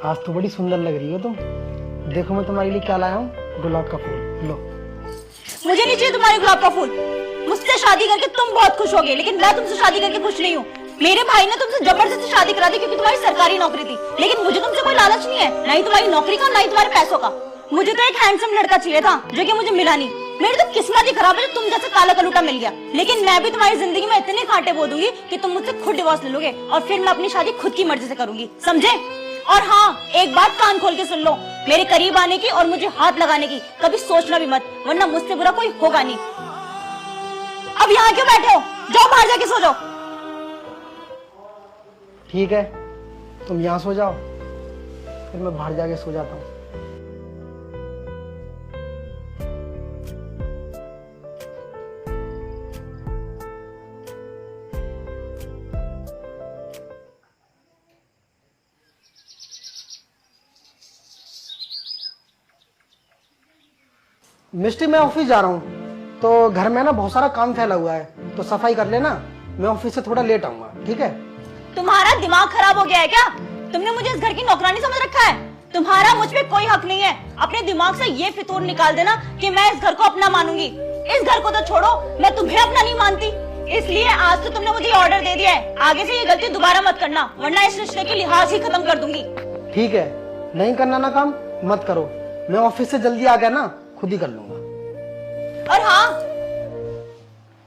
आज तो बड़ी सुंदर लग रही हो तुम। देखो मैं तुम्हारे लिए क्या लाया हूँ, गुलाब का फूल। लो। मुझे नहीं चाहिए तुम्हारे गुलाब का फूल। मुझसे शादी करके तुम बहुत खुश होगे, लेकिन मैं तुमसे शादी करके खुश नहीं हूँ। मेरे भाई ने तुमसे जबरदस्ती शादी करा दी क्योंकि तुम्हारी सरकारी नौकरी थी, लेकिन मुझे तुमसे कोई लालच नहीं है, ना ही तुम्हारी नौकरी का, ना ही तुम्हारे पैसों का। मुझे तो एक हैंडसम लड़का चाहिए था जो कि मुझे मिला नहीं। मेरी तो किस्मत ही खराब है, तुम जैसे काला कलूटा मिल गया। लेकिन मैं भी तुम्हारी जिंदगी में इतने कांटे बो दूंगी कि तुम मुझसे खुद डिवोर्स ले लोगे और फिर मैं अपनी शादी खुद की मर्जी से करूंगी, समझे? और हाँ, एक बात कान खोल के सुन लो, मेरे करीब आने की और मुझे हाथ लगाने की कभी सोचना भी मत, वरना मुझसे बुरा कोई होगा नहीं। अब यहाँ क्यों बैठे हो? जाओ बाहर जाके सो जाओ। ठीक है, तुम यहाँ सो जाओ, फिर मैं बाहर जाके सो जाता हूँ। मिस्टी, मैं ऑफिस जा रहा हूँ, तो घर में ना बहुत सारा काम फैला हुआ है, तो सफाई कर लेना। मैं ऑफिस से थोड़ा लेट आऊंगा, ठीक है? तुम्हारा दिमाग खराब हो गया है क्या? तुमने मुझे इस घर की नौकरानी समझ रखा है? तुम्हारा मुझ पे कोई हक नहीं है। अपने दिमाग से ये फितूर निकाल देना कि मैं इस घर को अपना मानूंगी। इस घर को तो छोड़ो, मैं तुम्हें अपना नहीं मानती। इसलिए आज तो तुमने मुझे ऑर्डर दे दिया है, आगे से ये गलती दोबारा मत करना, वरना इस रिश्ते की लिहाज ही खत्म कर दूंगी। ठीक है, नहीं करना ना काम मत करो। मैं ऑफिस से जल्दी आ गया ना, खुद ही कर लूंगा। और हाँ,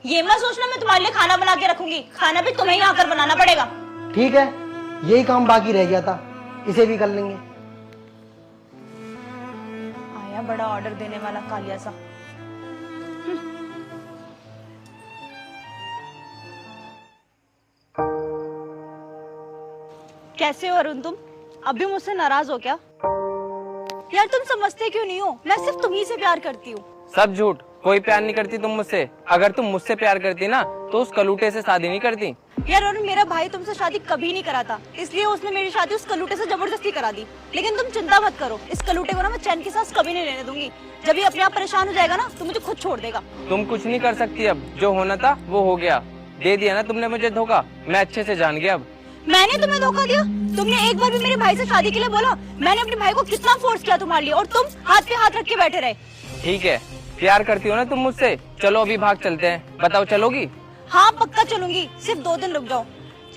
ये मत सोचना मैं तुम्हारे लिए खाना बना के रखूंगी, खाना भी तुम्हें ही आकर बनाना पड़ेगा। ठीक है, यही काम बाकी रह गया था, इसे भी कर लेंगे। आया बड़ा ऑर्डर देने वाला कालिया सा। कैसे हो अरुण तुम? अभी मुझसे नाराज हो क्या? यार तुम समझते क्यों नहीं हो? मैं सिर्फ तुम्ही से प्यार करती हूँ। सब झूठ, कोई प्यार नहीं करती तुम मुझसे। अगर तुम मुझसे प्यार करती ना तो उस कलूटे से शादी नहीं करती। यार अरुण, मेरा भाई तुमसे शादी कभी नहीं कराता, इसलिए उसने मेरी शादी उस कलूटे से जबरदस्ती करा दी। लेकिन तुम चिंता मत करो, इस कलूटे को ना मैं चैन की सांस कभी नहीं लेने दूंगी। जब ये अपने आप परेशान हो जाएगा ना तो मुझे खुद छोड़ देगा। तुम कुछ नहीं कर सकती, अब जो होना था वो हो गया। दे दिया ना तुमने मुझे धोखा, मैं अच्छे से जान गया। अब मैंने तुम्हें धोखा दिया? तुमने एक बार भी मेरे भाई से शादी के लिए बोला? मैंने अपने भाई को कितना फोर्स किया तुम्हारे लिए, और तुम हाथ पे हाथ रख के बैठे रहे। ठीक है, प्यार करती हो ना तुम मुझसे, चलो अभी भाग चलते हैं। बताओ चलोगी? हाँ पक्का चलूंगी, सिर्फ 2 दिन रुक जाओ।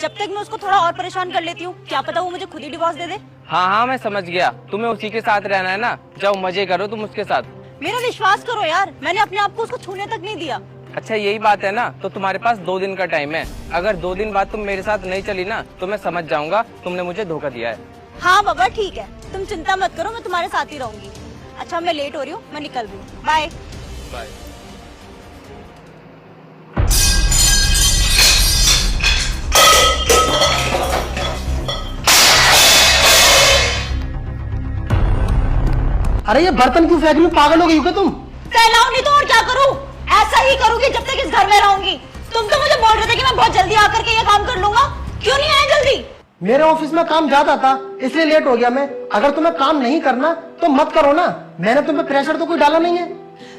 जब तक मैं उसको थोड़ा और परेशान कर लेती हूँ, क्या पता वो मुझे खुद ही डिवोर्स दे दे। हाँ हाँ मैं समझ गया, तुम्हें उसी के साथ रहना है ना, जाओ मजे करो तुम उसके साथ। मेरा विश्वास करो यार, मैंने अपने आप को उसको छूने तक नहीं दिया। अच्छा यही बात है ना, तो तुम्हारे पास 2 दिन का टाइम है। अगर 2 दिन बाद तुम मेरे साथ नहीं चली ना तो मैं समझ जाऊंगा तुमने मुझे धोखा दिया है। हाँ बाबा ठीक है, तुम चिंता मत करो, मैं तुम्हारे साथ ही रहूंगी। अच्छा मैं लेट हो रही हूँ, मैं निकल रही हूँ, बाय बाय। अरे ये बर्तन क्यों फेंक रही हो? पागल हो गई हो क्या तुम? फैलाऊं नहीं तो और क्या करूं? ऐसा ही करूंगी जब तक इस घर में रहूंगी। तुम तो मुझे बोल रहे थे कि मैं बहुत जल्दी आकर के ये काम कर लूंगा, क्यों नहीं आए जल्दी? मेरे ऑफिस में काम ज्यादा था, इसलिए लेट हो गया मैं। अगर तुम्हें काम नहीं करना तो मत करो ना, मैंने तुम्हें प्रेशर तो कोई डाला नहीं है।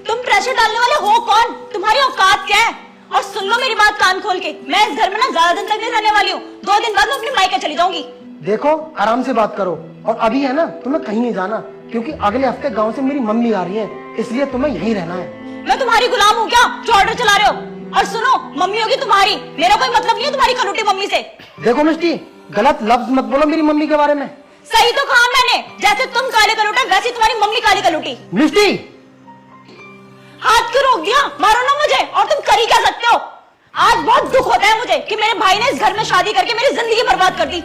तुम प्रेशर डालने वाले हो कौन? तुम्हारी औकात क्या है? और सुन लो मेरी बात कान खोल के, मैं इस घर में ना ज्यादा दिन तक नहीं रहने वाली हूँ। 2 दिन बाद मैं अपने मायके चली जाऊंगी। देखो आराम से बात करो, और अभी है ना तुम्हें कहीं नहीं जाना, क्योंकि अगले हफ्ते गांव से मेरी मम्मी आ रही है, इसलिए तुम्हें यहीं रहना है। मैं तुम्हारी गुलाम हूँ क्या जो ऑर्डर चला रहे हो? और सुनो, मम्मी होगी तुम्हारी, मेरा कोई मतलब नहीं है तुम्हारी कलूटी मम्मी से। देखो मिस्टी, गलत लफ्ज मत बोलो मेरी मम्मी के बारे में। सही तो कहा मैंने, जैसे तुम काले कलूटे वैसे तुम्हारी मम्मी काली कलूटी। मिस्टी, हाथ क्यों रोक दिया? मारो ना मुझे, और तुम कर ही क्या सकते हो? आज बहुत दुख होता है मुझे कि मेरे भाई ने इस घर में शादी करके मेरी जिंदगी बर्बाद कर दी।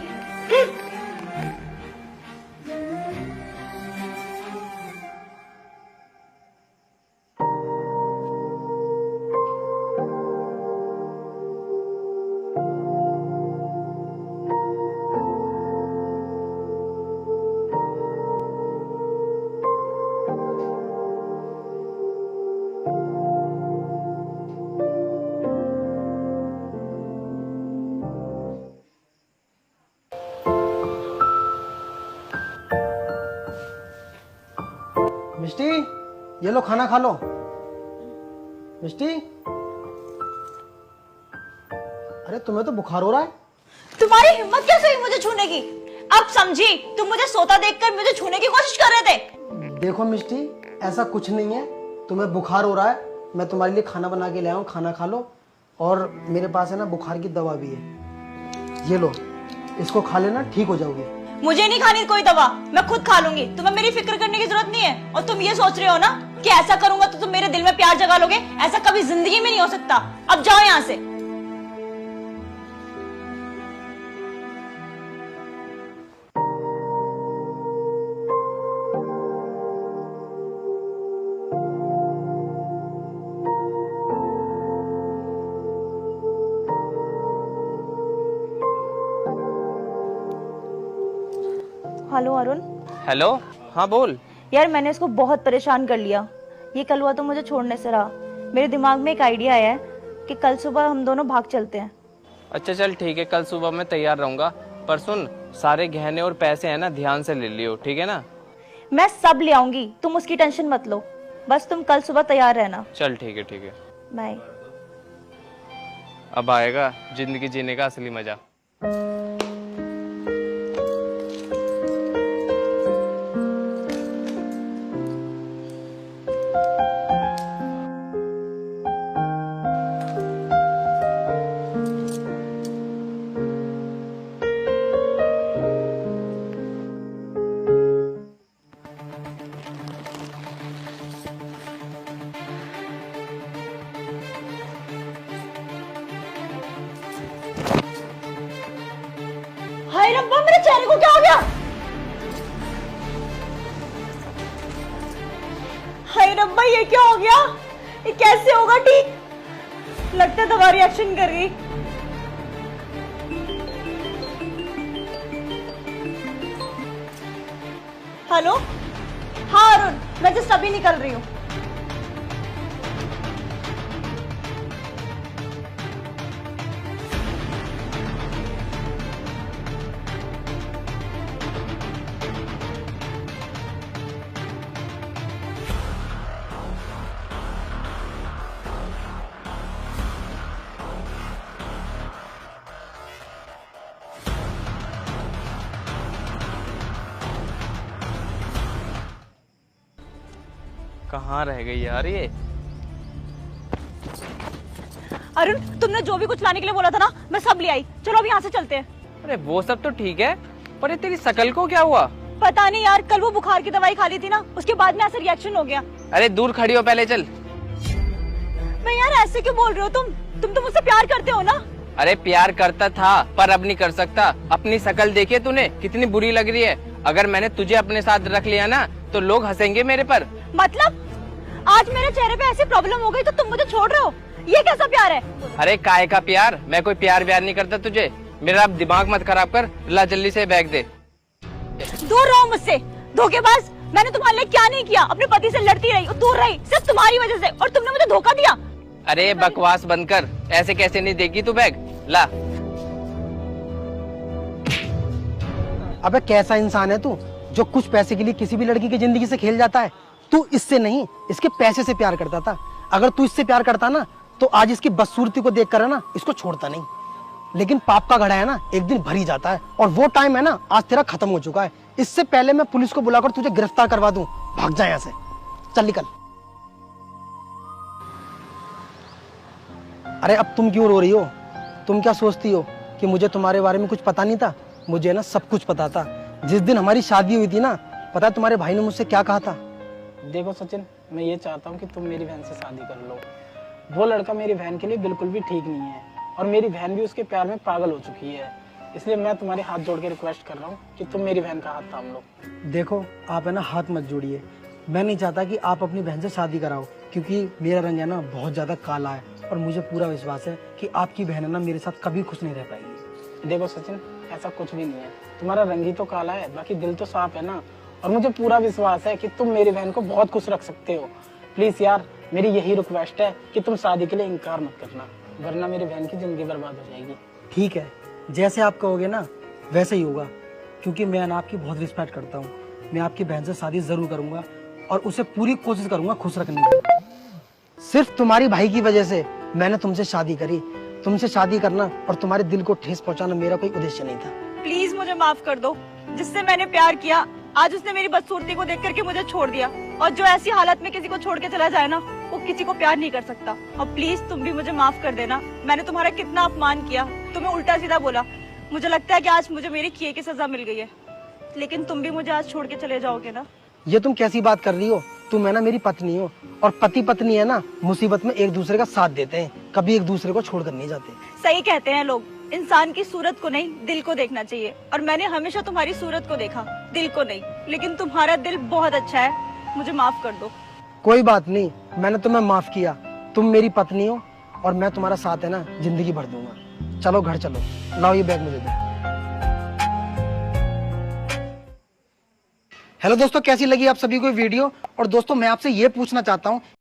मिस्टी, ये लो खाना खा लो। मिस्टी, अरे तुम्हें तो बुखार हो रहा है। तुम्हारी हिम्मत कैसे हुई मुझे छूने की? अब समझी, तुम मुझे सोता देखकर मुझे छूने की कोशिश कर रहे थे। देखो मिष्टी, ऐसा कुछ नहीं है, तुम्हें बुखार हो रहा है, मैं तुम्हारे लिए खाना बना के ले आऊं, खाना खा लो। और मेरे पास है ना बुखार की दवा भी है, ये लो, इसको खा लेना, ठीक हो जाओगे। मुझे नहीं खानी कोई दवा, मैं खुद खा लूंगी, तुम्हें मेरी फिक्र करने की जरूरत नहीं है। और तुम ये सोच रहे हो ना कि ऐसा करूंगा तो तुम मेरे दिल में प्यार जगा लोगे, ऐसा कभी जिंदगी में नहीं हो सकता। अब जाओ यहाँ से। हेलो अरुण। हेलो, हाँ बोल। यार मैंने इसको बहुत परेशान कर लिया, ये कल हुआ तो मुझे छोड़ने से रहा। मेरे दिमाग में एक आइडिया आया है कि कल सुबह हम दोनों भाग चलते हैं। अच्छा चल ठीक है, कल सुबह मैं तैयार रहूंगा। पर सुन, सारे गहने और पैसे हैं ना, ध्यान से ले लियो, ठीक है ना? मैं सब ले आऊंगी, तुम उसकी टेंशन मत लो, बस तुम कल सुबह तैयार रहना। चल ठीक है, ठीक है। बाय। अब आएगा जिंदगी जीने का असली मजा। हाय रब्बा, मेरे चेहरे को क्या हो गया? हाय रब्बा, ये क्या हो गया? ये कैसे होगा ठीक? लगता है दवा रिएक्शन कर गई। हेलो, हाँ अरुण, मैं जस्ट अभी निकल रही हूँ। कहाँ रह गई यार ये? अरुण, तुमने जो भी कुछ लाने के लिए बोला था ना, मैं सब ले आई। चलो अब यहाँ से चलते हैं। अरे वो सब तो ठीक है, पर ये तेरी शकल को क्या हुआ? पता नहीं यार, कल वो बुखार की दवाई खा ली थी ना, उसके बाद में ऐसा रिएक्शन हो गया। अरे दूर खड़ी हो पहले, चल। मैं यार ऐसे क्यों बोल रहे हो तुम तो मुझसे प्यार करते हो ना? अरे प्यार करता था, पर अब नहीं कर सकता। अपनी शकल देखी तूने, कितनी बुरी लग रही है। अगर मैंने तुझे अपने साथ रख लिया ना, तो लोग हंसेंगे मेरे पर। मतलब आज मेरे चेहरे पे ऐसी प्रॉब्लम हो गई तो तुम मुझे छोड़ रहे हो? ये कैसा प्यार है? अरे काय का प्यार, मैं कोई प्यार व्यार नहीं करता तुझे। मेरा अब दिमाग मत खराब कर, ला जल्दी से बैग दे। दूर रहो मुझसे, धोखेबाज। मैंने तुम्हारे लिए क्या नहीं किया, अपने पति से लड़ती रही, दूर रही, सिर्फ तुम्हारी वजह से, और तुमने मुझे धोखा दिया। अरे बकवास बंद कर, ऐसे कैसे नहीं देगी तू बैग, ला। अबे कैसा इंसान है तू, जो कुछ पैसे के लिए किसी भी लड़की की जिंदगी से खेल जाता है। तू इससे नहीं, इसके पैसे से प्यार करता था। अगर तू इससे प्यार करता ना, तो आज इसकी बदसूरती को देखकर है ना, इसको छोड़ता नहीं। लेकिन पाप का घड़ा है ना, एक दिन भर ही जाता है, और वो टाइम है ना, आज तेरा खत्म हो चुका है। इससे पहले मैं पुलिस को बुलाकर तुझे गिरफ्तार करवा दूं। भाग जा यहाँ से, चल निकल। अरे अब तुम क्यों रो रही हो? तुम क्या सोचती हो कि मुझे तुम्हारे बारे में कुछ पता नहीं था? मुझे ना सब कुछ पता था। जिस दिन हमारी शादी हुई थी ना, पता है तुम्हारे भाई ने मुझसे क्या कहा था? देखो सचिन, मैं ये चाहता हूँ कि तुम मेरी बहन से शादी कर लो। वो लड़का मेरी बहन के लिए बिल्कुल भी ठीक नहीं है, और मेरी बहन भी उसके प्यार में पागल हो चुकी है। इसलिए मैं तुम्हारे हाथ जोड़ के रिक्वेस्ट कर रहा हूँ कि तुम मेरी बहन का हाथ थाम लो। देखो, आप है ना हाथ मत जोड़िए। मैं नहीं चाहता कि आप अपनी बहन से शादी कराओ, क्योंकि मेरा रंग है ना बहुत ज्यादा काला है, और मुझे पूरा विश्वास है कि आपकी बहन है ना मेरे साथ कभी खुश नहीं रह पाएगी। देखो सचिन, ऐसा कुछ भी नहीं है। तुम्हारा रंग ही तो काला है, बाकी दिल तो साफ है ना। और मुझे पूरा विश्वास है कि तुम मेरी बहन को बहुत खुश रख सकते हो। प्लीज यार, मेरी यही रिक्वेस्ट है कि तुम शादी के लिए इनकार मत करना, वरना मेरी बहन की जिंदगी बर्बाद हो जाएगी। ठीक है, जैसे आप कहोगे ना वैसे ही होगा, क्योंकि मैं ना आपकी बहुत रिस्पेक्ट करता हूँ। मैं आपकी बहन से शादी जरूर करूंगा, और उसे पूरी कोशिश करूंगा खुश रखने की। सिर्फ तुम्हारी भाई की वजह से मैंने तुमसे शादी करी, तुमसे शादी करना और तुम्हारे दिल को ठेस पहुंचाना मेरा कोई उद्देश्य नहीं था। प्लीज मुझे माफ कर दो। जिससे मैंने प्यार किया आज उसने मेरी बदसूरती को देख करके मुझे छोड़ दिया, और जो ऐसी हालत में किसी को छोड़ के चला जाए ना, वो किसी को प्यार नहीं कर सकता। और प्लीज तुम भी मुझे माफ कर देना। मैंने तुम्हारा कितना अपमान किया, तुम्हें उल्टा सीधा बोला। मुझे लगता है कि आज मुझे मेरे किए की सजा मिल गई है, लेकिन तुम भी मुझे आज छोड़ के चले जाओगे ना? ये तुम कैसी बात कर रही हो? तुम है ना मेरी पत्नी हो, और पति पत्नी है ना मुसीबत में एक दूसरे का साथ देते हैं, कभी एक दूसरे को छोड़कर नहीं जाते। सही कहते हैं लोग, इंसान की सूरत को नहीं दिल को देखना चाहिए। और मैंने हमेशा तुम्हारी सूरत को देखा, दिल को नहीं। लेकिन तुम्हारा दिल बहुत अच्छा है, मुझे माफ कर दो। कोई बात नहीं, मैंने तुम्हें माफ किया। तुम मेरी पत्नी हो और मैं तुम्हारा साथ है ना जिंदगी भर दूंगा। चलो घर चलो, लाओ ये बैग मुझे दो। हेलो दोस्तों, कैसी लगी आप सभी को वीडियो? और दोस्तों मैं आपसे ये पूछना चाहता हूँ